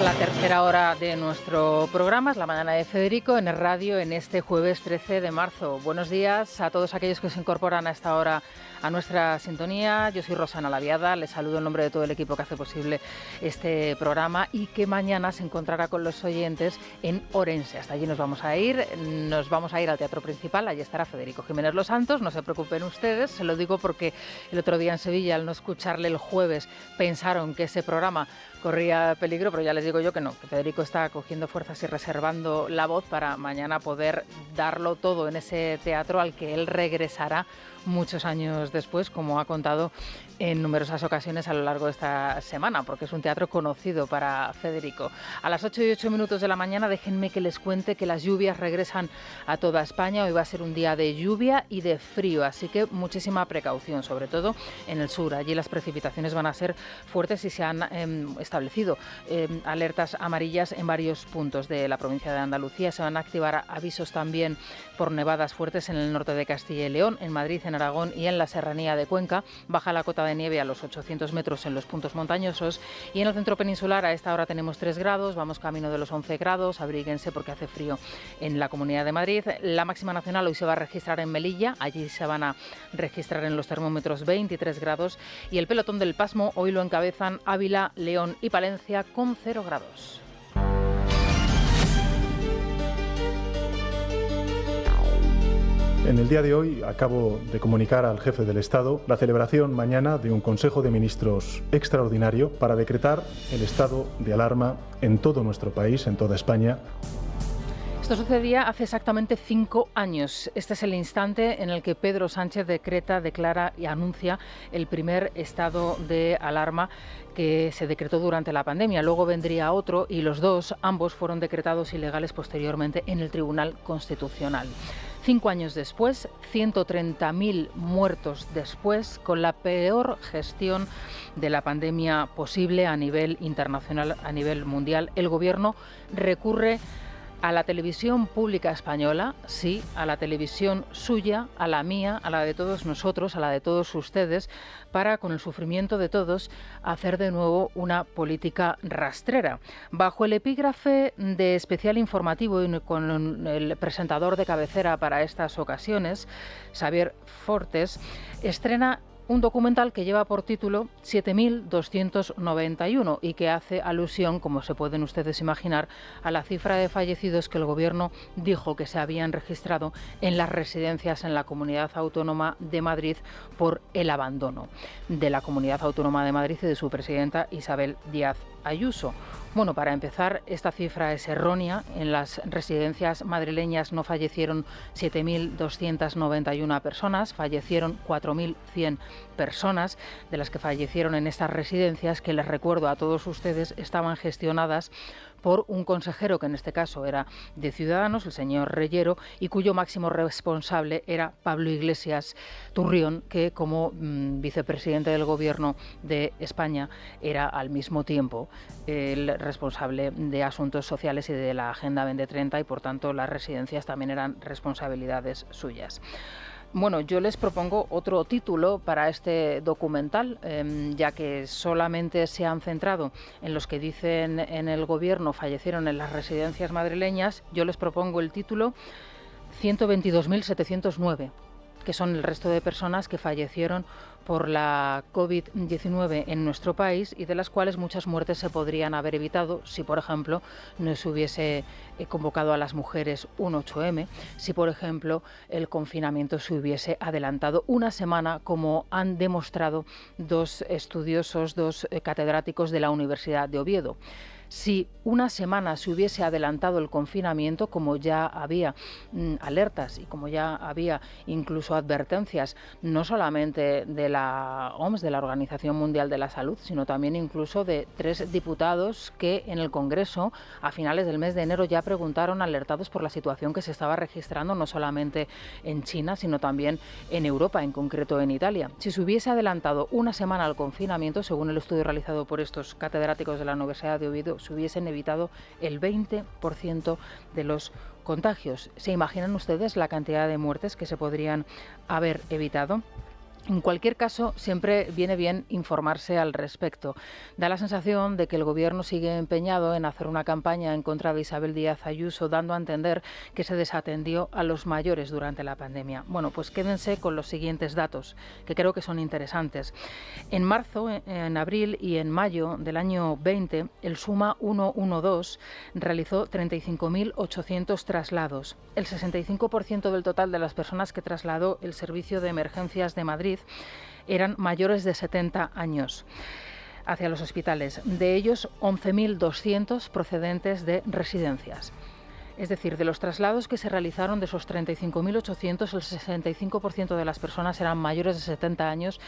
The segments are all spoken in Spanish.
la tercera hora de nuestro programa, es la mañana de Federico en el radio en este jueves 13 de marzo. Buenos días a todos aquellos que se incorporan a esta hora a nuestra sintonía. Yo soy Rosana Laviada, les saludo en nombre de todo el equipo que hace posible este programa y que mañana se encontrará con los oyentes en Orense. Hasta allí nos vamos a ir al Teatro Principal, allí estará Federico Jiménez Los Santos, no se preocupen ustedes, se lo digo porque el otro día en Sevilla, al no escucharle el jueves, pensaron que ese programa corría peligro, pero ya les digo yo que no, que Federico está cogiendo fuerzas y reservando la voz para mañana poder darlo todo en ese teatro al que él regresará muchos años después, como ha contado en numerosas ocasiones a lo largo de esta semana, porque es un teatro conocido para Federico. A las 8:08 de la mañana, déjenme que les cuente que las lluvias regresan a toda España. Hoy va a ser un día de lluvia y de frío, así que muchísima precaución, sobre todo en el sur. Allí las precipitaciones van a ser fuertes y se han establecido alertas amarillas en varios puntos de la provincia de Andalucía. Se van a activar avisos también por nevadas fuertes en el norte de Castilla y León, en Madrid, en Aragón y en la serranía de Cuenca. Baja la cota de nieve a los 800 metros en los puntos montañosos y en el centro peninsular a esta hora tenemos 3 grados, vamos camino de los 11 grados, abríguense porque hace frío en la Comunidad de Madrid. La máxima nacional hoy se va a registrar en Melilla, allí se van a registrar en los termómetros 23 grados y el pelotón del pasmo hoy lo encabezan Ávila, León y Palencia con 0 grados. En el día de hoy acabo de comunicar al jefe del Estado la celebración mañana de un Consejo de Ministros extraordinario para decretar el estado de alarma en todo nuestro país, en toda España. Esto sucedía hace exactamente 5 años. Este es el instante en el que Pedro Sánchez declara y anuncia el primer estado de alarma que se decretó durante la pandemia. Luego vendría otro y ambos fueron decretados ilegales posteriormente en el Tribunal Constitucional. 5 años después, 130.000 muertos después, con la peor gestión de la pandemia posible a nivel internacional, a nivel mundial, el Gobierno recurre a la televisión pública española, sí, a la televisión suya, a la mía, a la de todos nosotros, a la de todos ustedes, para, con el sufrimiento de todos, hacer de nuevo una política rastrera. Bajo el epígrafe de especial informativo y con el presentador de cabecera para estas ocasiones, Xavier Fortes, estrena un documental que lleva por título 7.291 y que hace alusión, como se pueden ustedes imaginar, a la cifra de fallecidos que el Gobierno dijo que se habían registrado en las residencias en la Comunidad Autónoma de Madrid por el abandono de la Comunidad Autónoma de Madrid y de su presidenta Isabel Díaz Ayuso. Bueno, para empezar, esta cifra es errónea. En las residencias madrileñas no fallecieron 7.291 personas, fallecieron 4.100 personas, de las que fallecieron en estas residencias, que les recuerdo a todos ustedes, estaban gestionadas por un consejero que en este caso era de Ciudadanos, el señor Reyero, y cuyo máximo responsable era Pablo Iglesias Turrión, que como vicepresidente del Gobierno de España era al mismo tiempo el responsable de Asuntos Sociales y de la Agenda 2030 y por tanto las residencias también eran responsabilidades suyas. Bueno, yo les propongo otro título para este documental, ya que solamente se han centrado en los que dicen en el Gobierno fallecieron en las residencias madrileñas. Yo les propongo el título 122.709, que son el resto de personas que fallecieron por la COVID-19 en nuestro país y de las cuales muchas muertes se podrían haber evitado si, por ejemplo, no se hubiese convocado a las mujeres un 8M, si, por ejemplo, el confinamiento se hubiese adelantado una semana, como han demostrado 2 estudiosos, 2 catedráticos de la Universidad de Oviedo. Si una semana se hubiese adelantado el confinamiento, como ya había alertas y como ya había incluso advertencias, no solamente de la OMS, de la Organización Mundial de la Salud, sino también incluso de 3 diputados que en el Congreso a finales del mes de enero ya preguntaron, alertados por la situación que se estaba registrando no solamente en China, sino también en Europa, en concreto en Italia. Si se hubiese adelantado una semana al confinamiento, según el estudio realizado por estos catedráticos de la Universidad de Oviedo, se hubiesen evitado el 20% de los contagios. ¿Se imaginan ustedes la cantidad de muertes que se podrían haber evitado? En cualquier caso, siempre viene bien informarse al respecto. Da la sensación de que el Gobierno sigue empeñado en hacer una campaña en contra de Isabel Díaz Ayuso, dando a entender que se desatendió a los mayores durante la pandemia. Bueno, pues quédense con los siguientes datos, que creo que son interesantes. En marzo, en abril y en mayo del año 20, el Suma 112 realizó 35.800 traslados. El 65% del total de las personas que trasladó el Servicio de Emergencias de Madrid eran mayores de 70 años hacia los hospitales. De ellos, 11.200 procedentes de residencias. Es decir, de los traslados que se realizaron, de esos 35.800, el 65% de las personas eran mayores de 70 años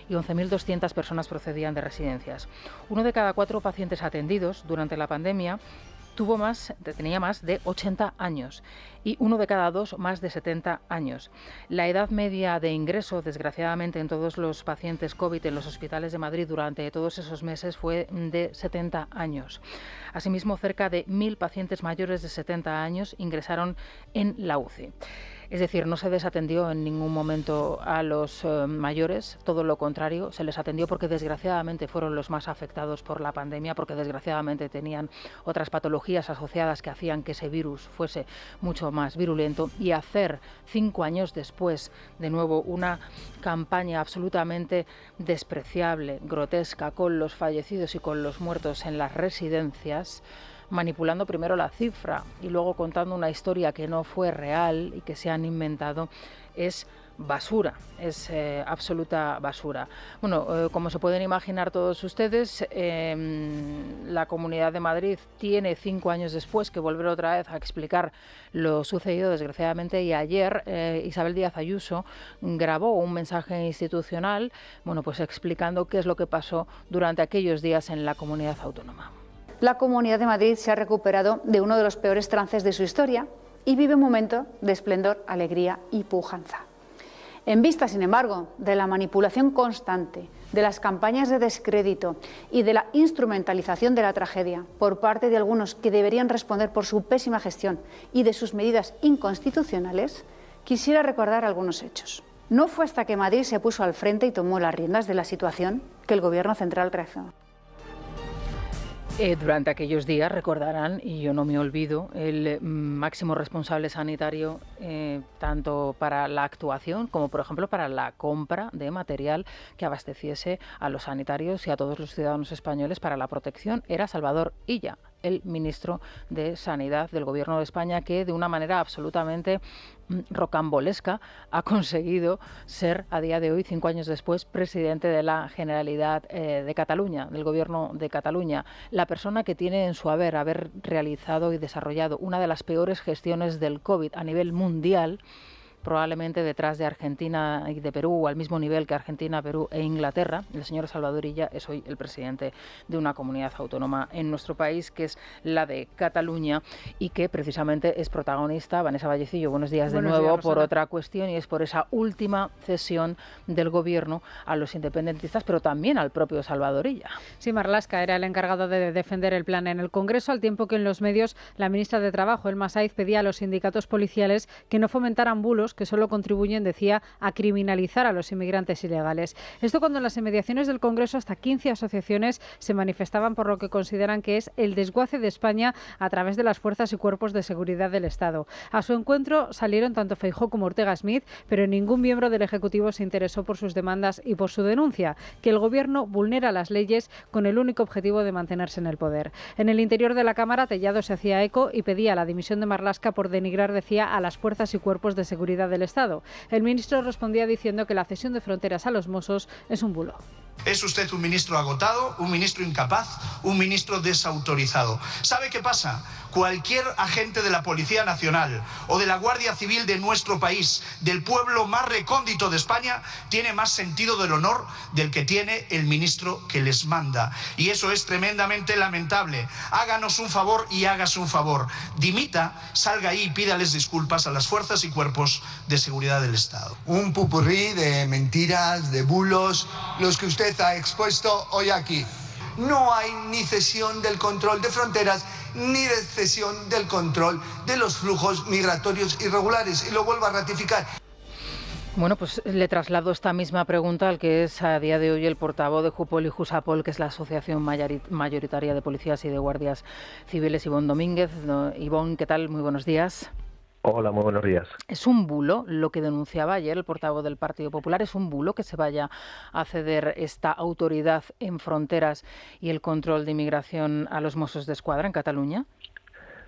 y 11.200 personas procedían de residencias. 1 de cada 4 pacientes atendidos durante la pandemia tenía más de 80 años y 1 de cada 2 más de 70 años. La edad media de ingreso, desgraciadamente, en todos los pacientes COVID en los hospitales de Madrid durante todos esos meses fue de 70 años. Asimismo, cerca de 1.000 pacientes mayores de 70 años ingresaron en la UCI. Es decir, no se desatendió en ningún momento a los mayores, todo lo contrario, se les atendió porque desgraciadamente fueron los más afectados por la pandemia, porque desgraciadamente tenían otras patologías asociadas que hacían que ese virus fuese mucho más virulento. Y hacer 5 años después, de nuevo, una campaña absolutamente despreciable, grotesca, con los fallecidos y con los muertos en las residencias, manipulando primero la cifra y luego contando una historia que no fue real y que se han inventado, es basura, es absoluta basura. Bueno, como se pueden imaginar todos ustedes, la Comunidad de Madrid tiene 5 años después que volver otra vez a explicar lo sucedido, desgraciadamente, y ayer Isabel Díaz Ayuso grabó un mensaje institucional, bueno, pues explicando qué es lo que pasó durante aquellos días en la comunidad autónoma. La Comunidad de Madrid se ha recuperado de uno de los peores trances de su historia y vive un momento de esplendor, alegría y pujanza. En vista, sin embargo, de la manipulación constante, de las campañas de descrédito y de la instrumentalización de la tragedia por parte de algunos que deberían responder por su pésima gestión y de sus medidas inconstitucionales, quisiera recordar algunos hechos. No fue hasta que Madrid se puso al frente y tomó las riendas de la situación que el Gobierno central reaccionó. Durante aquellos días, recordarán, y yo no me olvido, el máximo responsable sanitario, tanto para la actuación como, por ejemplo, para la compra de material que abasteciese a los sanitarios y a todos los ciudadanos españoles para la protección, era Salvador Illa, el ministro de Sanidad del Gobierno de España, que de una manera absolutamente rocambolesca ha conseguido ser, a día de hoy, 5 años después, presidente de la Generalidad de Cataluña, del Gobierno de Cataluña. La persona que tiene en su haber realizado y desarrollado una de las peores gestiones del COVID a nivel mundial, probablemente detrás de Argentina y de Perú, al mismo nivel que Argentina, Perú e Inglaterra. El señor Salvador Illa es hoy el presidente de una comunidad autónoma en nuestro país, que es la de Cataluña, y que precisamente es protagonista, Vanessa Vallecillo, buenos días de nuevo, por otra cuestión, y es por esa última cesión del Gobierno a los independentistas, pero también al propio Salvador Illa. Sí, Marlaska era el encargado de defender el plan en el Congreso, al tiempo que en los medios la ministra de Trabajo, Elma Saiz, pedía a los sindicatos policiales que no fomentaran bulos que solo contribuyen, decía, a criminalizar a los inmigrantes ilegales. Esto cuando en las inmediaciones del Congreso hasta 15 asociaciones se manifestaban por lo que consideran que es el desguace de España a través de las fuerzas y cuerpos de seguridad del Estado. A su encuentro salieron tanto Feijóo como Ortega Smith, pero ningún miembro del Ejecutivo se interesó por sus demandas y por su denuncia, que el Gobierno vulnera las leyes con el único objetivo de mantenerse en el poder. En el interior de la Cámara, Tellado se hacía eco y pedía la dimisión de Marlaska por denigrar, decía, a las fuerzas y cuerpos de seguridad del Estado. El ministro respondía diciendo que la cesión de fronteras a los Mossos es un bulo. Es usted un ministro agotado, un ministro incapaz, un ministro desautorizado. ¿Sabe qué pasa? Cualquier agente de la Policía Nacional o de la Guardia Civil de nuestro país, del pueblo más recóndito de España, tiene más sentido del honor del que tiene el ministro que les manda. Y eso es tremendamente lamentable. Háganos un favor y hágase un favor. Dimita, salga ahí y pídales disculpas a las fuerzas y cuerpos de seguridad del Estado. Un pupurrí de mentiras, de bulos, los que usted ha expuesto hoy aquí. No hay ni cesión del control de fronteras ni de cesión del control de los flujos migratorios irregulares. Y lo vuelvo a ratificar. Bueno, pues le traslado esta misma pregunta al que es a día de hoy el portavoz de Jupol y Jusapol, que es la Asociación Mayoritaria de Policías y de Guardias Civiles, Ivonne Domínguez. Ivonne, ¿qué tal? Muy buenos días. Hola, muy buenos días. ¿Es un bulo lo que denunciaba ayer el portavoz del Partido Popular? ¿Es un bulo que se vaya a ceder esta autoridad en fronteras y el control de inmigración a los Mossos d'Esquadra en Cataluña?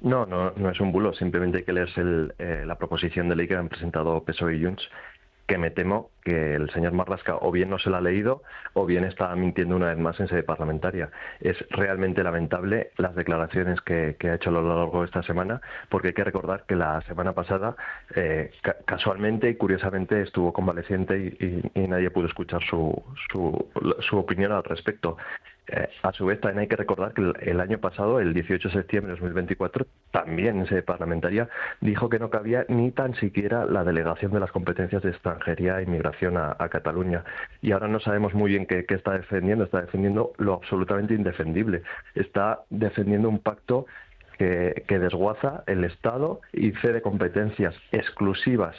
No es un bulo, simplemente hay que leerse la proposición de ley que han presentado PSOE y Junts, que me temo que el señor Marlaska o bien no se la ha leído o bien está mintiendo una vez más en sede parlamentaria. Es realmente lamentable las declaraciones que ha hecho a lo largo de esta semana, porque hay que recordar que la semana pasada casualmente y curiosamente estuvo convaleciente y nadie pudo escuchar su opinión al respecto. A su vez, también hay que recordar que el año pasado, el 18 de septiembre de 2024, también en sede parlamentaria, dijo que no cabía ni tan siquiera la delegación de las competencias de extranjería e inmigración a Cataluña. Y ahora no sabemos muy bien qué está defendiendo. Está defendiendo lo absolutamente indefendible. Está defendiendo un pacto que desguaza el Estado y cede competencias exclusivas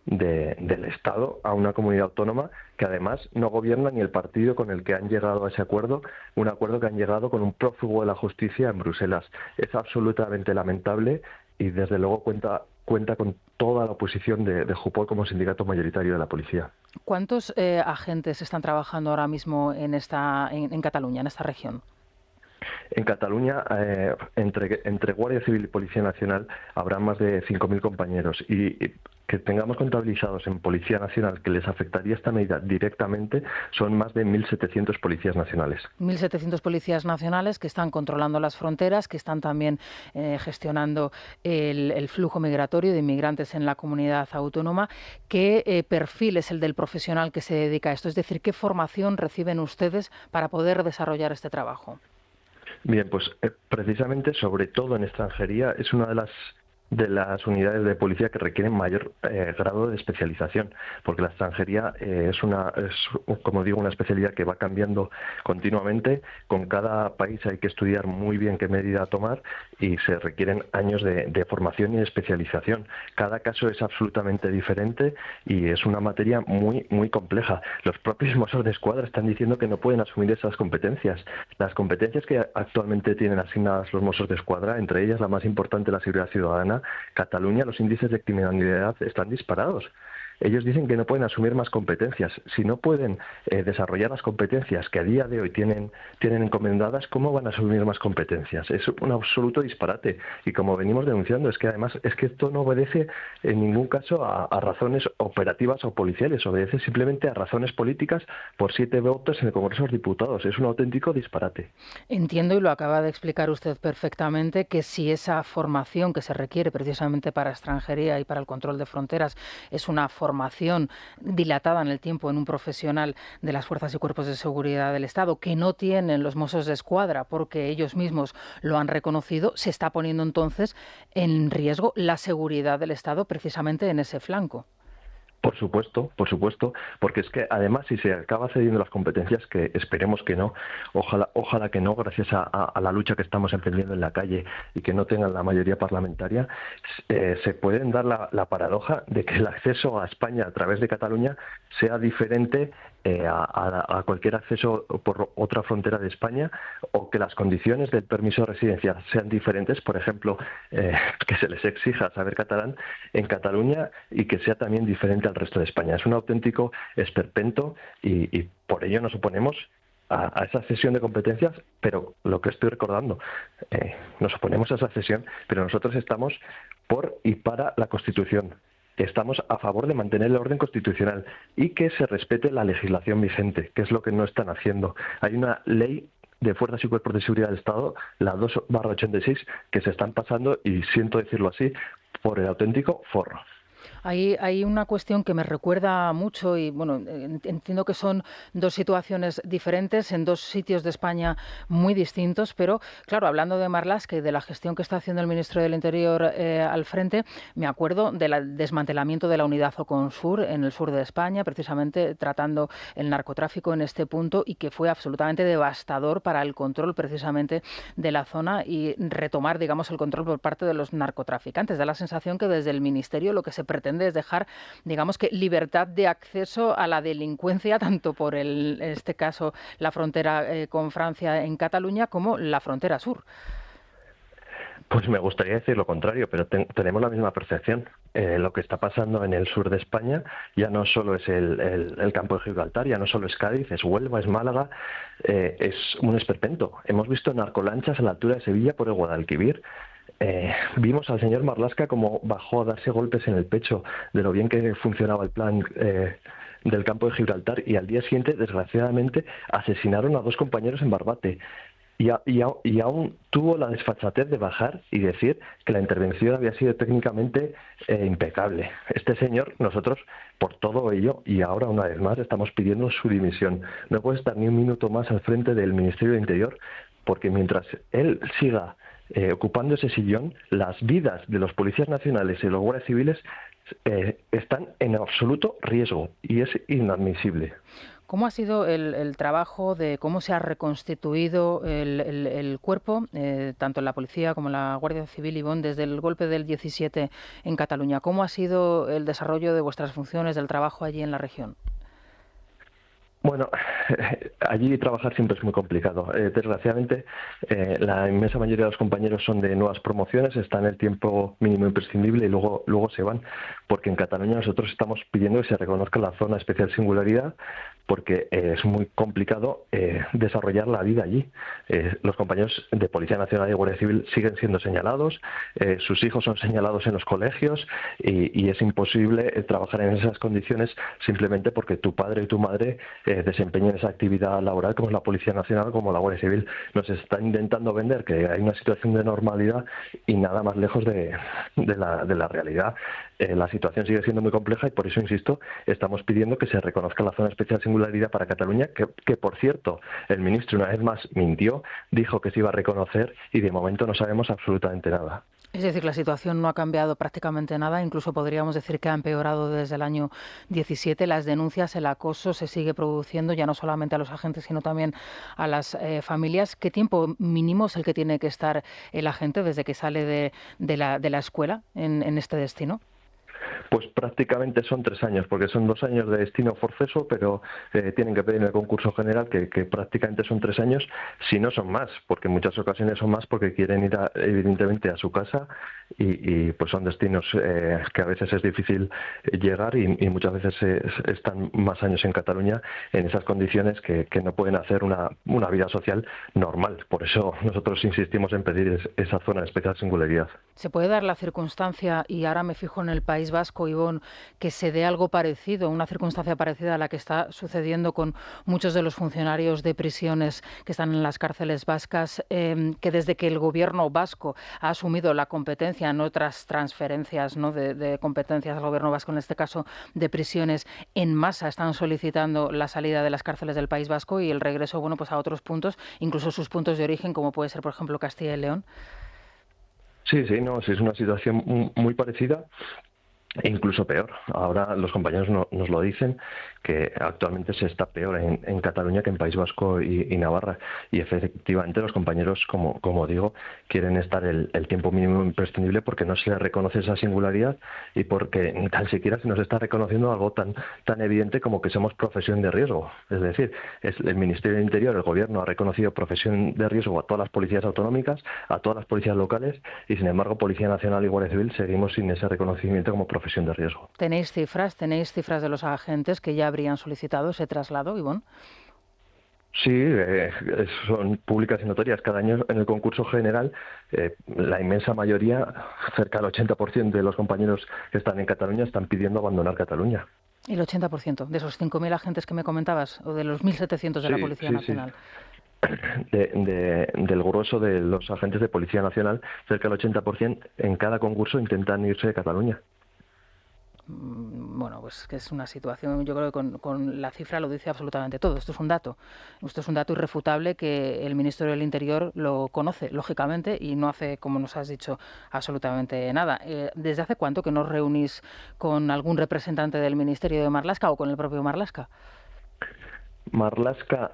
del Estado a una comunidad autónoma que además no gobierna ni el partido con el que han llegado a ese acuerdo, un acuerdo que han llegado con un prófugo de la justicia en Bruselas. Es absolutamente lamentable y desde luego cuenta con toda la oposición de Jupol como sindicato mayoritario de la policía. ¿Cuántos agentes están trabajando ahora mismo en Cataluña, en esta región? En Cataluña, entre Guardia Civil y Policía Nacional, habrá más de 5.000 compañeros y que tengamos contabilizados en Policía Nacional que les afectaría esta medida directamente son más de 1.700 policías nacionales. 1.700 policías nacionales que están controlando las fronteras, que están también gestionando el flujo migratorio de inmigrantes en la comunidad autónoma. ¿Qué perfil es el del profesional que se dedica a esto? Es decir, ¿qué formación reciben ustedes para poder desarrollar este trabajo? Bien, pues precisamente, sobre todo en extranjería, es una de las unidades de policía que requieren mayor grado de especialización, porque la extranjería es, como digo, una especialidad que va cambiando continuamente. Con cada país hay que estudiar muy bien qué medida tomar y se requieren años de formación y de especialización. Cada caso es absolutamente diferente y es una materia muy, muy compleja. Los propios Mossos d'Esquadra están diciendo que no pueden asumir esas competencias. Las competencias que actualmente tienen asignadas los Mossos d'Esquadra, entre ellas la más importante, la seguridad ciudadana, Cataluña, los índices de criminalidad están disparados. Ellos dicen que no pueden asumir más competencias. Si no pueden desarrollar las competencias que a día de hoy tienen encomendadas, ¿cómo van a asumir más competencias? Es un absoluto disparate. Y como venimos denunciando, es que además esto no obedece en ningún caso a razones operativas o policiales, obedece simplemente a razones políticas por 7 votos en el Congreso de los Diputados. Es un auténtico disparate. Entiendo, y lo acaba de explicar usted perfectamente, que si esa formación que se requiere precisamente para extranjería y para el control de fronteras es una formación dilatada en el tiempo en un profesional de las fuerzas y cuerpos de seguridad del Estado que no tienen los Mossos d'Esquadra porque ellos mismos lo han reconocido, se está poniendo entonces en riesgo la seguridad del Estado precisamente en ese flanco. Por supuesto, porque es que además si se acaba cediendo las competencias, que esperemos que no, ojalá que no, gracias a la lucha que estamos emprendiendo en la calle y que no tengan la mayoría parlamentaria, se pueden dar la paradoja de que el acceso a España a través de Cataluña sea diferente a cualquier acceso por otra frontera de España, o que las condiciones del permiso de residencia sean diferentes, por ejemplo, que se les exija saber catalán en Cataluña y que sea también diferente al resto de España. Es un auténtico esperpento y por ello nos oponemos a esa cesión de competencias, pero lo que estoy recordando, nos oponemos a esa cesión, pero nosotros estamos por y para la Constitución. Estamos a favor de mantener el orden constitucional y que se respete la legislación vigente, que es lo que no están haciendo. Hay una ley de Fuerzas y Cuerpos de Seguridad del Estado, la 2/86, que se están pasando, y siento decirlo así, por el auténtico forro. Hay una cuestión que me recuerda mucho y bueno, entiendo que son dos situaciones diferentes en dos sitios de España muy distintos, pero claro, hablando de Marlaska y de la gestión que está haciendo el ministro del Interior al frente, me acuerdo del desmantelamiento de la unidad Oconsur en el sur de España, precisamente tratando el narcotráfico en este punto, y que fue absolutamente devastador para el control precisamente de la zona y retomar, digamos, el control por parte de los narcotraficantes. Da la sensación que desde el ministerio lo que se pretende pretende es dejar, digamos que, libertad de acceso a la delincuencia, tanto por en este caso la frontera con Francia en Cataluña como la frontera sur. Pues me gustaría decir lo contrario, pero tenemos la misma percepción. Lo que está pasando en el sur de España ya no solo es el campo de Gibraltar, ya no solo es Cádiz, es Huelva, es Málaga, es un esperpento. Hemos visto narcolanchas a la altura de Sevilla por el Guadalquivir. Vimos al señor Marlaska como bajó a darse golpes en el pecho de lo bien que funcionaba el plan del campo de Gibraltar, y al día siguiente, desgraciadamente, asesinaron a 2 compañeros en Barbate. Y aún tuvo la desfachatez de bajar y decir que la intervención había sido técnicamente impecable. Este señor, nosotros, por todo ello, y ahora una vez más, estamos pidiendo su dimisión. No puede estar ni un minuto más al frente del Ministerio de Interior, porque mientras él siga ocupando ese sillón, las vidas de los policías nacionales y los guardias civiles están en absoluto riesgo, y es inadmisible. ¿Cómo ha sido el trabajo de cómo se ha reconstituido el cuerpo, tanto en la policía como en la Guardia Civil, Ivonne, desde el golpe del 17 en Cataluña? ¿Cómo ha sido el desarrollo de vuestras funciones, del trabajo allí en la región? Bueno, allí trabajar siempre es muy complicado. Desgraciadamente, la inmensa mayoría de los compañeros son de nuevas promociones, están en el tiempo mínimo imprescindible y luego se van, porque en Cataluña nosotros estamos pidiendo que se reconozca la zona especial singularidad, porque es muy complicado desarrollar la vida allí. Los compañeros de Policía Nacional y Guardia Civil siguen siendo señalados, sus hijos son señalados en los colegios, y es imposible trabajar en esas condiciones simplemente porque tu padre y tu madre desempeñen esa actividad laboral, como es la Policía Nacional, como la Guardia Civil. Nos están intentando vender que hay una situación de normalidad y nada más lejos de la realidad. La situación sigue siendo muy compleja y por eso, insisto, estamos pidiendo que se reconozca la zona especial singularidad para Cataluña, que por cierto, el ministro una vez más mintió, dijo que se iba a reconocer y de momento no sabemos absolutamente nada. Es decir, la situación no ha cambiado prácticamente nada, incluso podríamos decir que ha empeorado desde el año 17. Las denuncias, el acoso se sigue produciendo ya no solamente a los agentes, sino también a las familias. ¿Qué tiempo mínimo es el que tiene que estar el agente desde que sale de la escuela en este destino? Pues prácticamente son 3 años, porque son 2 años de destino forzoso, pero tienen que pedir en el concurso general que prácticamente son 3 años, si no son más, porque en muchas ocasiones son más porque quieren ir evidentemente a su casa y pues son destinos que a veces es difícil llegar y muchas veces están más años en Cataluña en esas condiciones que no pueden hacer una vida social normal. Por eso nosotros insistimos en pedir esa zona de especial singularidad. ¿Se puede dar la circunstancia, y ahora me fijo en el País Vasco, Ivonne, que se dé algo parecido, una circunstancia parecida a la que está sucediendo con muchos de los funcionarios de prisiones que están en las cárceles vascas, que desde que el gobierno vasco ha asumido la competencia en otras transferencias, ¿no?, de competencias al gobierno vasco, en este caso de prisiones, en masa están solicitando la salida de las cárceles del País Vasco y el regreso, bueno, pues a otros puntos, incluso sus puntos de origen, como puede ser, por ejemplo, Castilla y León? Sí, es una situación muy parecida e incluso peor. Ahora los compañeros nos lo dicen, que actualmente se está peor en Cataluña que en País Vasco y Navarra. Y efectivamente los compañeros, como digo, quieren estar el tiempo mínimo imprescindible porque no se les reconoce esa singularidad y porque ni tan siquiera se nos está reconociendo algo tan evidente como que somos profesión de riesgo. Es decir, el Ministerio del Interior, el Gobierno, ha reconocido profesión de riesgo a todas las policías autonómicas, a todas las policías locales y, sin embargo, Policía Nacional y Guardia Civil seguimos sin ese reconocimiento como profesión de riesgo. ¿Tenéis cifras de los agentes que ya habrían solicitado ese traslado, Ivonne? Sí, son públicas y notorias. Cada año en el concurso general, la inmensa mayoría, cerca del 80% de los compañeros que están en Cataluña están pidiendo abandonar Cataluña. ¿El 80% de esos 5.000 agentes que me comentabas o de los 1.700 de la Policía Nacional? Sí. Del grueso de los agentes de Policía Nacional, cerca del 80% en cada concurso intentan irse de Cataluña. Bueno, pues que es una situación, yo creo que con la cifra lo dice absolutamente todo. Esto es un dato irrefutable que el Ministerio del Interior lo conoce, lógicamente, y no hace, como nos has dicho, absolutamente nada. ¿Desde hace cuánto que no os reunís con algún representante del Ministerio de Marlaska o con el propio Marlaska? Marlaska,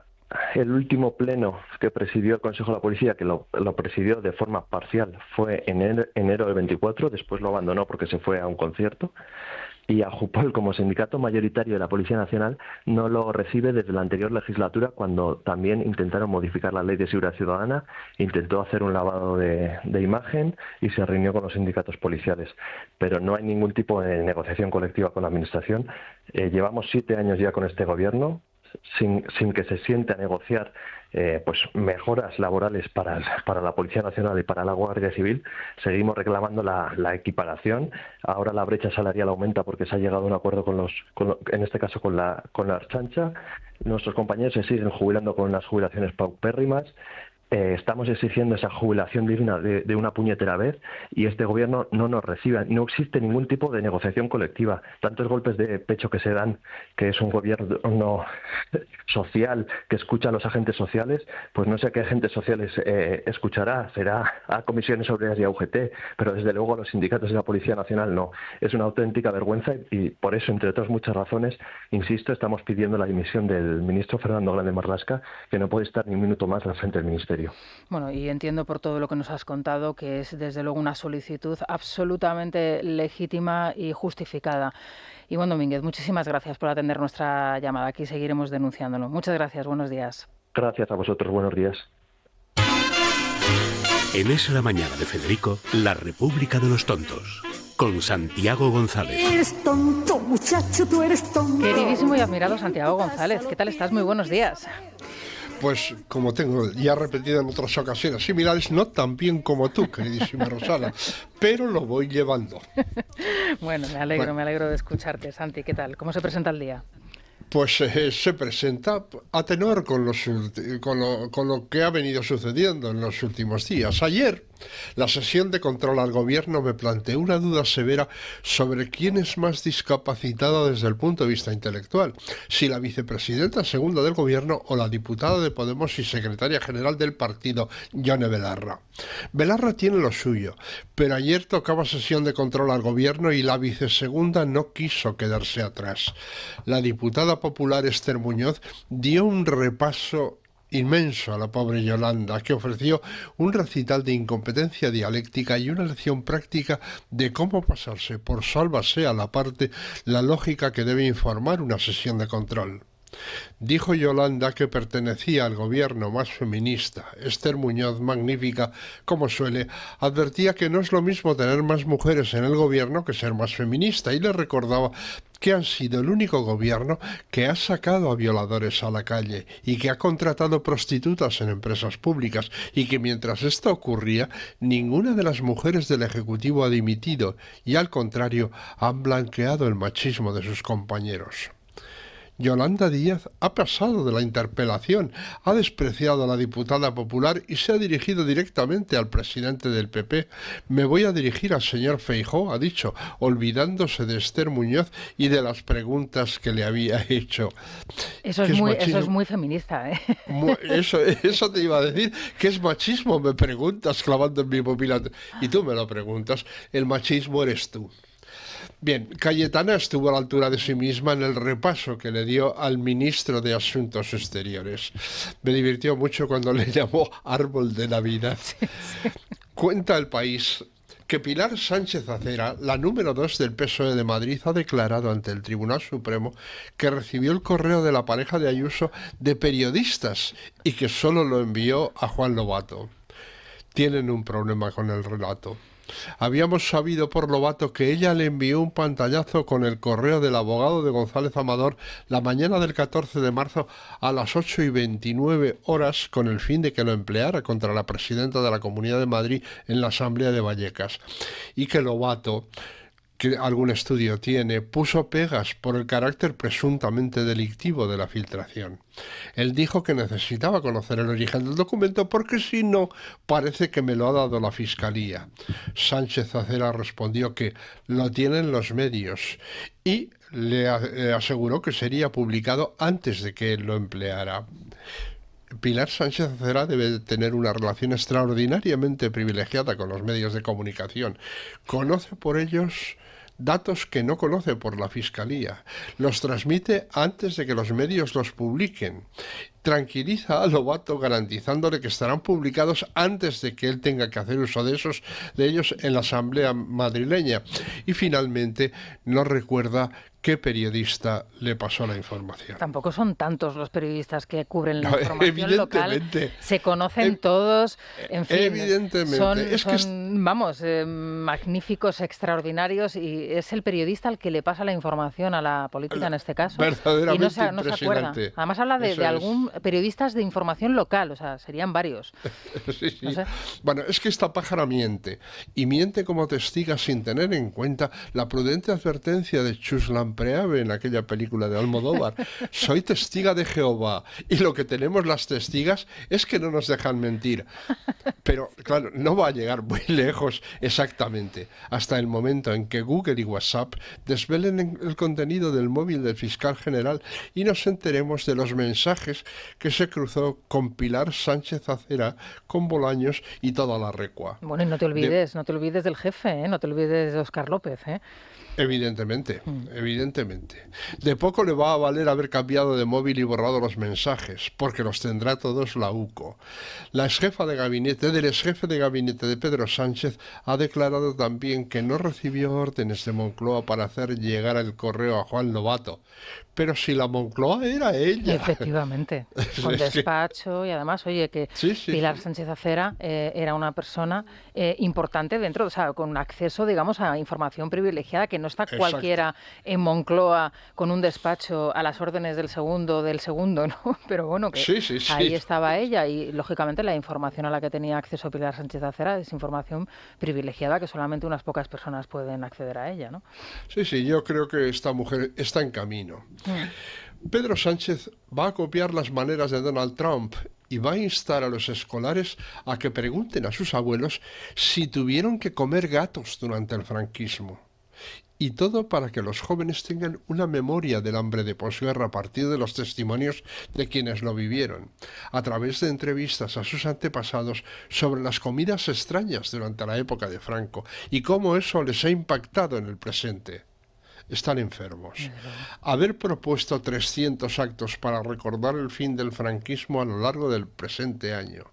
el último pleno que presidió el Consejo de la Policía, que lo presidió de forma parcial, fue en enero del 24, después lo abandonó porque se fue a un concierto. y a Jupol, como sindicato mayoritario de la Policía Nacional, no lo recibe desde la anterior legislatura, cuando también intentaron modificar la Ley de Seguridad Ciudadana, intentó hacer un lavado de imagen y se reunió con los sindicatos policiales. Pero no hay ningún tipo de negociación colectiva con la Administración. Llevamos 7 años ya con este Gobierno, sin que se siente a negociar pues mejoras laborales para la Policía Nacional y para la Guardia Civil. Seguimos reclamando la equiparación. Ahora la brecha salarial aumenta porque se ha llegado a un acuerdo en este caso con la Ertzaintza. Nuestros compañeros se siguen jubilando con unas jubilaciones paupérrimas. Estamos exigiendo esa jubilación digna de una puñetera vez, y este Gobierno no nos recibe. No existe ningún tipo de negociación colectiva. Tantos golpes de pecho que se dan, que es un Gobierno social que escucha a los agentes sociales, pues no sé a qué agentes sociales escuchará. Será a comisiones obreras y a UGT, pero desde luego a los sindicatos de la Policía Nacional no. Es una auténtica vergüenza, y por eso, entre otras muchas razones, insisto, estamos pidiendo la dimisión del ministro Fernando Grande Marlaska, que no puede estar ni un minuto más al frente del Ministerio. Bueno, y entiendo por todo lo que nos has contado que es desde luego una solicitud absolutamente legítima y justificada. Ivonne Domínguez, muchísimas gracias por atender nuestra llamada. Aquí seguiremos denunciándolo. Muchas gracias, buenos días. Gracias a vosotros, buenos días. En Es la Mañana de Federico, la República de los Tontos, con Santiago González. Eres tonto, muchacho, tú eres tonto. Queridísimo y admirado Santiago González, ¿qué tal estás? Muy buenos días. Pues como tengo ya repetido en otras ocasiones similares, no tan bien como tú, queridísima Rosana, pero lo voy llevando. Bueno, me alegro de escucharte, Santi. ¿Qué tal? ¿Cómo se presenta el día? Pues se presenta a tenor con lo que ha venido sucediendo en los últimos días. Ayer, la sesión de control al Gobierno me planteó una duda severa sobre quién es más discapacitado desde el punto de vista intelectual, si la vicepresidenta segunda del Gobierno o la diputada de Podemos y secretaria general del partido, Yone Belarra. Belarra tiene lo suyo, pero ayer tocaba sesión de control al Gobierno y la vicesegunda no quiso quedarse atrás. La diputada popular Esther Muñoz dio un repaso inmenso a la pobre Yolanda, que ofreció un recital de incompetencia dialéctica y una lección práctica de cómo pasarse por sálvase a la parte la lógica que debe informar una sesión de control. Dijo Yolanda que pertenecía al gobierno más feminista. Esther Muñoz, magnífica como suele, advertía que no es lo mismo tener más mujeres en el gobierno que ser más feminista, y le recordaba que han sido el único gobierno que ha sacado a violadores a la calle y que ha contratado prostitutas en empresas públicas, y que mientras esto ocurría, ninguna de las mujeres del Ejecutivo ha dimitido y, al contrario, han blanqueado el machismo de sus compañeros. Yolanda Díaz ha pasado de la interpelación, ha despreciado a la diputada popular y se ha dirigido directamente al presidente del PP. Me voy a dirigir al señor Feijóo, ha dicho, olvidándose de Esther Muñoz y de las preguntas que le había hecho. Eso es muy feminista, ¿eh? Eso te iba a decir. ¿Qué es machismo? Me preguntas, clavando en mi pupila. Y tú me lo preguntas. El machismo eres tú. Bien, Cayetana estuvo a la altura de sí misma en el repaso que le dio al ministro de Asuntos Exteriores. Me divirtió mucho cuando le llamó árbol de Navidad. Sí. Cuenta El País que Pilar Sánchez Acera, la número 2 del PSOE de Madrid, ha declarado ante el Tribunal Supremo que recibió el correo de la pareja de Ayuso de periodistas y que solo lo envió a Juan Lobato. Tienen un problema con el relato. Habíamos sabido por Lobato que ella le envió un pantallazo con el correo del abogado de González Amador la mañana del 14 de marzo a las 8:29 con el fin de que lo empleara contra la presidenta de la Comunidad de Madrid en la Asamblea de Vallecas, y que Lobato, que algún estudio tiene, puso pegas por el carácter presuntamente delictivo de la filtración. Él dijo que necesitaba conocer el origen del documento porque si no, parece que me lo ha dado la Fiscalía. Sánchez Acera respondió que lo tienen los medios y le aseguró que sería publicado antes de que él lo empleara. Pilar Sánchez Acera debe tener una relación extraordinariamente privilegiada con los medios de comunicación. Conoce por ellos datos que no conoce por la Fiscalía, los transmite antes de que los medios los publiquen, tranquiliza a Lobato garantizándole que estarán publicados antes de que él tenga que hacer uso de ellos en la Asamblea madrileña, y finalmente no recuerda qué periodista le pasó la información. Tampoco son tantos los periodistas que cubren la información local. Se conocen todos, en fin. Evidentemente. Son magníficos, extraordinarios, y es el periodista al que le pasa la información a la política en este caso. Verdaderamente y no se acuerda. impresionante. Además habla de algún periodistas de información local, o sea, serían varios. Sí. No sé. Bueno, es que esta pájara miente, y miente como testiga sin tener en cuenta la prudente advertencia de Chus Lampreave en aquella película de Almodóvar. Soy testiga de Jehová, y lo que tenemos las testigas es que no nos dejan mentir. Pero, claro, no va a llegar muy lejos exactamente, hasta el momento en que Google y WhatsApp desvelen el contenido del móvil del fiscal general y nos enteremos de los mensajes que se cruzó con Pilar Sánchez Acera, con Bolaños y toda la recua. Bueno, y no te olvides del jefe, no te olvides de Óscar López, Evidentemente. De poco le va a valer haber cambiado de móvil y borrado los mensajes, porque los tendrá todos la UCO. El exjefe de gabinete de Pedro Sánchez ha declarado también que no recibió órdenes de Moncloa para hacer llegar el correo a Juan Lobato. Pero si la Moncloa era ella. Efectivamente, con despacho, y además, oye, que Pilar Sánchez Acera era una persona importante dentro, o sea, con acceso, digamos, a información privilegiada, que no está cualquiera en Moncloa con un despacho a las órdenes del segundo, ¿no? Pero bueno, que ahí estaba ella, y lógicamente la información a la que tenía acceso Pilar Sánchez Acera es información privilegiada que solamente unas pocas personas pueden acceder a ella, ¿no? Sí, yo creo que esta mujer está en camino. Pedro Sánchez va a copiar las maneras de Donald Trump y va a instar a los escolares a que pregunten a sus abuelos si tuvieron que comer gatos durante el franquismo. Y todo para que los jóvenes tengan una memoria del hambre de posguerra a partir de los testimonios de quienes lo vivieron, a través de entrevistas a sus antepasados sobre las comidas extrañas durante la época de Franco y cómo eso les ha impactado en el presente. Están enfermos. Haber propuesto 300 actos para recordar el fin del franquismo a lo largo del presente año.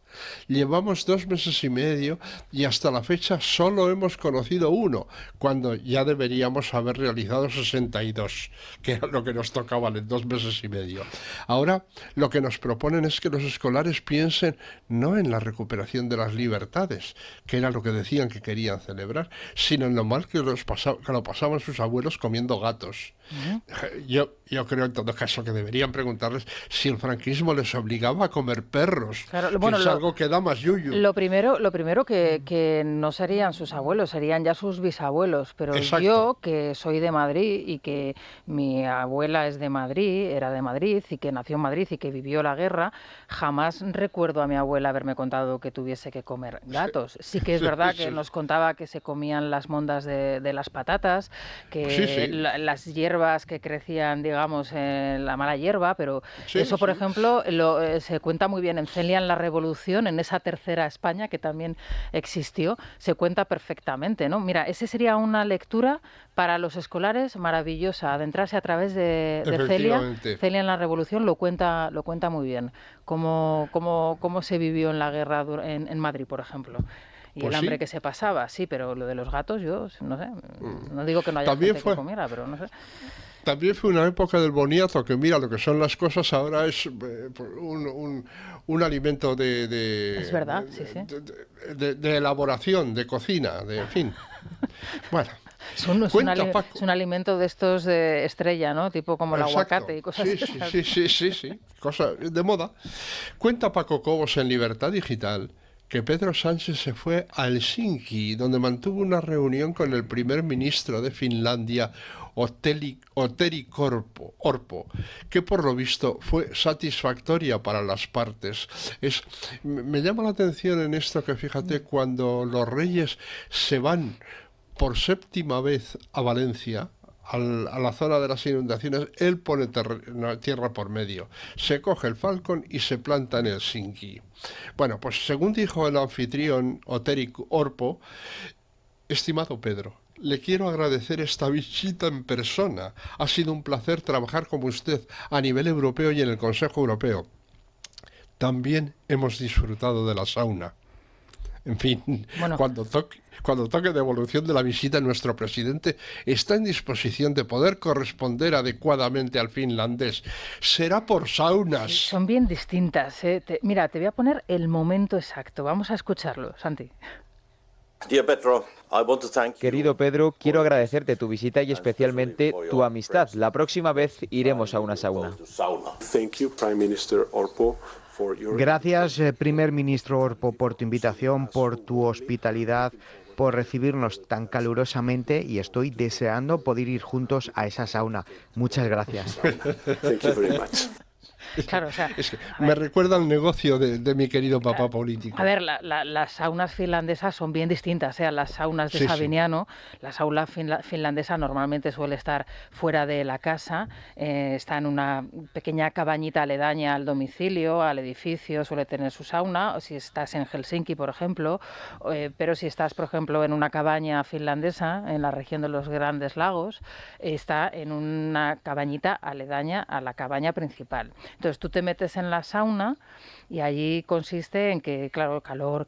Llevamos 2 meses y medio y hasta la fecha solo hemos conocido uno, cuando ya deberíamos haber realizado 62, que era lo que nos tocaba en 2 meses y medio. Ahora lo que nos proponen es que los escolares piensen no en la recuperación de las libertades, que era lo que decían que querían celebrar, sino en lo mal que lo pasaban sus abuelos comiendo gatos. Yo creo en todo caso que deberían preguntarles si el franquismo les obligaba a comer perros, claro, que es algo que da más yuyu. Lo primero que no serían sus abuelos, serían ya sus bisabuelos, pero Exacto. Yo, que soy de Madrid y que mi abuela es de Madrid, era de Madrid y que nació en Madrid y que vivió la guerra, jamás recuerdo a mi abuela haberme contado que tuviese que comer gatos. Sí que es verdad que nos contaba que se comían las mondas de las patatas, que las hierbas que crecían, digamos, en la mala hierba, pero eso, por ejemplo, se cuenta muy bien en Celia en la Revolución, en esa tercera España que también existió, se cuenta perfectamente, ¿no? Mira, ese sería una lectura para los escolares maravillosa, adentrarse a través de Celia. Celia en la Revolución lo cuenta muy bien, cómo se vivió en la guerra en Madrid, por ejemplo. Y pues el hambre que se pasaba, pero lo de los gatos, yo no sé, no digo que no haya gente que comiera, pero no sé. También fue una época del boniato, que mira lo que son las cosas, ahora es un alimento es verdad, de elaboración, de cocina, en fin. Bueno. Es un alimento de estos de estrella, ¿no? Tipo como el aguacate y cosas así. Sí, cosa de moda. Cuenta Paco Cobos en Libertad Digital que Pedro Sánchez se fue a Helsinki, donde mantuvo una reunión con el primer ministro de Finlandia, Petteri Orpo, que por lo visto fue satisfactoria para las partes. Me llama la atención en esto que, fíjate, cuando los reyes se van por 7ª vez a Valencia, a la zona de las inundaciones, él pone tierra por medio, se coge el Falcon y se planta en Helsinki. Bueno, pues según dijo el anfitrión Petteri Orpo, estimado Pedro, le quiero agradecer esta visita en persona. Ha sido un placer trabajar con usted a nivel europeo y en el Consejo Europeo. También hemos disfrutado de la sauna. En fin, bueno, cuando toque devolución de la visita, nuestro presidente está en disposición de poder corresponder adecuadamente al finlandés. Será por saunas. Sí, son bien distintas, ¿eh? Mira, te voy a poner el momento exacto. Vamos a escucharlo, Santi. Querido Pedro, quiero agradecerte tu visita y especialmente tu amistad. La próxima vez iremos a una sauna. Gracias, primer ministro Orpo, por tu invitación, por tu hospitalidad, por recibirnos tan calurosamente, y estoy deseando poder ir juntos a esa sauna. Muchas gracias. Claro, o sea, es que me recuerda al negocio de mi querido papá político. A ver, las saunas finlandesas son bien distintas a las saunas de Savignano. Sí. La sauna finlandesa normalmente suele estar fuera de la casa, está en una pequeña cabañita aledaña al domicilio, al edificio, suele tener su sauna, o si estás en Helsinki, por ejemplo, pero si estás, por ejemplo, en una cabaña finlandesa, en la región de los Grandes Lagos, está en una cabañita aledaña a la cabaña principal. Entonces tú te metes en la sauna y allí consiste en que, claro, calor,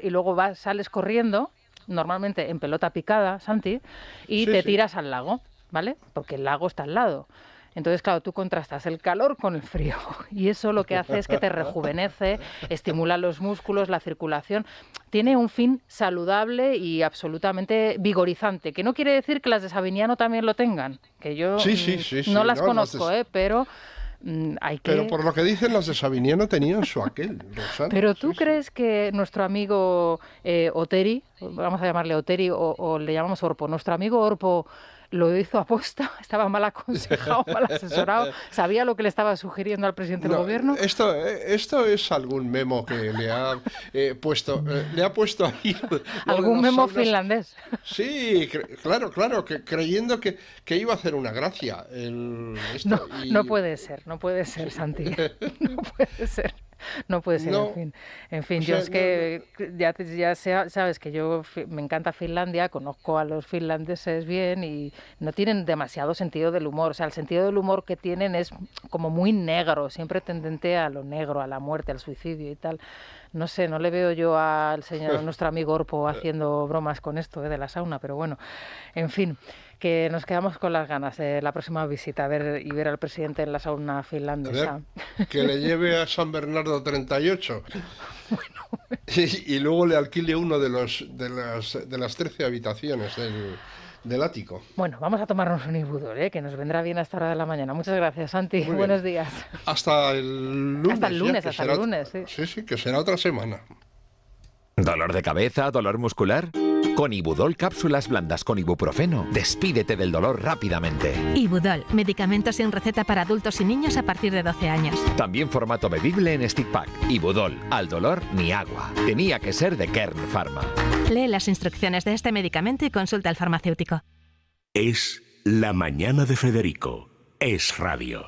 y luego sales corriendo, normalmente en pelota picada, Santi, y te tiras al lago, ¿vale? Porque el lago está al lado. Entonces, claro, tú contrastas el calor con el frío y eso lo que hace es que te rejuvenece, estimula los músculos, la circulación. Tiene un fin saludable y absolutamente vigorizante, que no quiere decir que las de Savignano también lo tengan, que yo no las conozco, pero... Pero por lo que dicen, las de Savignano tenían su aquel, Rosana. Pero ¿tú crees que nuestro amigo Oteri, vamos a llamarle Oteri o le llamamos Orpo, nuestro amigo Orpo lo hizo aposta, estaba mal aconsejado, mal asesorado, sabía lo que le estaba sugiriendo al presidente del gobierno? Esto es algún memo que le ha puesto ahí. ¿Algún memo finlandés? Sí, claro, creyendo que iba a hacer una gracia. No puede ser, Santi, no puede ser. En fin, yo es que ya sabes que yo me encanta Finlandia, conozco a los finlandeses bien y no tienen demasiado sentido del humor. O sea, el sentido del humor que tienen es como muy negro, siempre tendente a lo negro, a la muerte, al suicidio y tal. No sé, no le veo yo al señor, nuestro amigo Orpo, haciendo bromas con esto de la sauna, pero bueno, en fin, que nos quedamos con las ganas de la próxima visita, ver al presidente en la sauna finlandesa. Que le lleve a San Bernardo 38 y luego le alquile uno de las 13 habitaciones del ático. Bueno, vamos a tomarnos un Ibudol, que nos vendrá bien a esta hora de la mañana. Muchas gracias, Santi. Buenos días. Hasta el lunes. Hasta el lunes, sí. Sí, que será otra semana. ¿Dolor de cabeza? ¿Dolor muscular? Con Ibudol cápsulas blandas con ibuprofeno, despídete del dolor rápidamente. Ibudol, medicamento sin receta para adultos y niños a partir de 12 años. También formato bebible en stick pack. Ibudol, al dolor ni agua. Tenía que ser de Kern Pharma. Lee las instrucciones de este medicamento y consulta al farmacéutico. Es La Mañana de Federico. Es radio.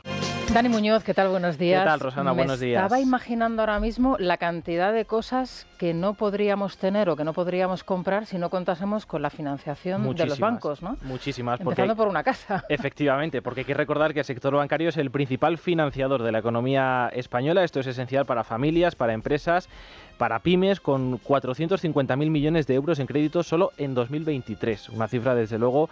Dani Muñoz, ¿qué tal? Buenos días. ¿Qué tal, Rosana? Buenos días. Estaba imaginando ahora mismo la cantidad de cosas que no podríamos tener o que no podríamos comprar si no contásemos con la financiación de los bancos, ¿no? Muchísimas. Empezando por una casa. Efectivamente, porque hay que recordar que el sector bancario es el principal financiador de la economía española. Esto es esencial para familias, para empresas, para pymes, con 450.000 millones de euros en créditos solo en 2023. Una cifra, desde luego,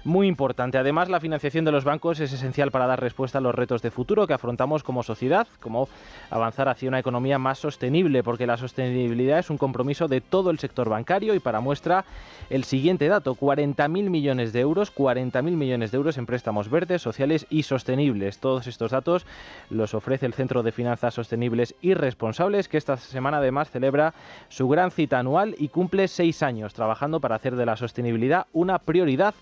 muy importante. Además, la financiación de los bancos es esencial para dar respuesta a los retos de futuro que afrontamos como sociedad, como avanzar hacia una economía más sostenible, porque la sostenibilidad es un compromiso de todo el sector bancario. Y para muestra, el siguiente dato: 40.000 millones de euros, 40.000 millones de euros en préstamos verdes, sociales y sostenibles. Todos estos datos los ofrece el Centro de Finanzas Sostenibles y Responsables, que esta semana además celebra su gran cita anual y cumple 6 años trabajando para hacer de la sostenibilidad una prioridad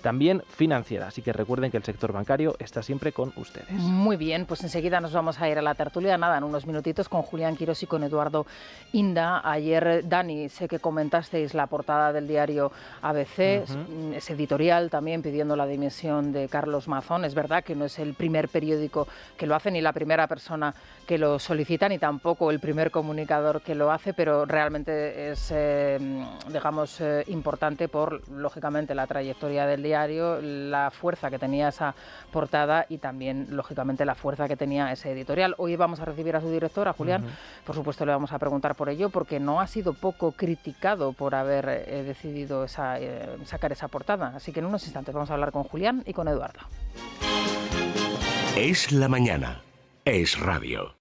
también financiera. Así que recuerden que el sector bancario está siempre con ustedes. Muy bien, pues enseguida nos vamos a ir a la tertulia, nada, en unos minutitos, con Julián Quirós y con Eduardo Inda. Ayer, Dani, sé que comentasteis la portada del diario ABC, ese editorial también pidiendo la dimisión de Carlos Mazón. Es verdad que no es el primer periódico que lo hace, ni la primera persona que lo solicita, ni tampoco el primer comunicador que lo hace, pero realmente es, digamos, importante por, lógicamente, la trayectoria del diario, la fuerza que tenía esa portada y también, lógicamente, la fuerza que tenía ese editorial. Hoy vamos a recibir a su director, a Julián. Por supuesto, le vamos a preguntar por ello, porque no ha sido poco criticado por haber decidido sacar esa portada. Así que en unos instantes vamos a hablar con Julián y con Eduardo. Es la mañana. Es radio.